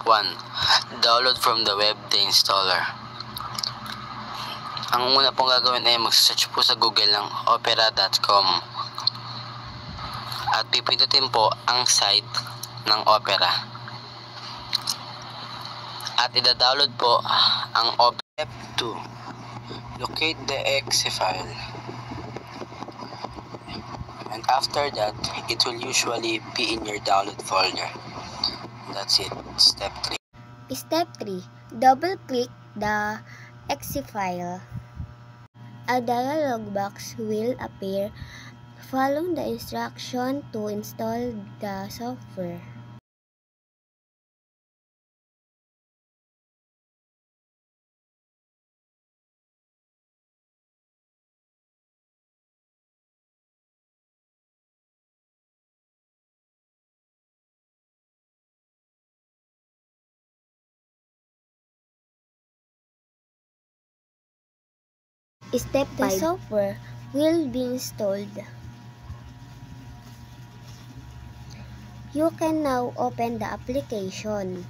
1. Download from the web the installer. Ang una pong gagawin ay mag-search po sa Google ng opera.com at pipindutin po ang site ng Opera at ida-download po ang Opera. Step 2. Locate the exe file, and after that it will usually be in your download folder. That's it. Step 3. Step 3. Double-click the exe file. A dialog box will appear. Follow the instruction to install the software. Step 5. The software will be installed. You can now open the application.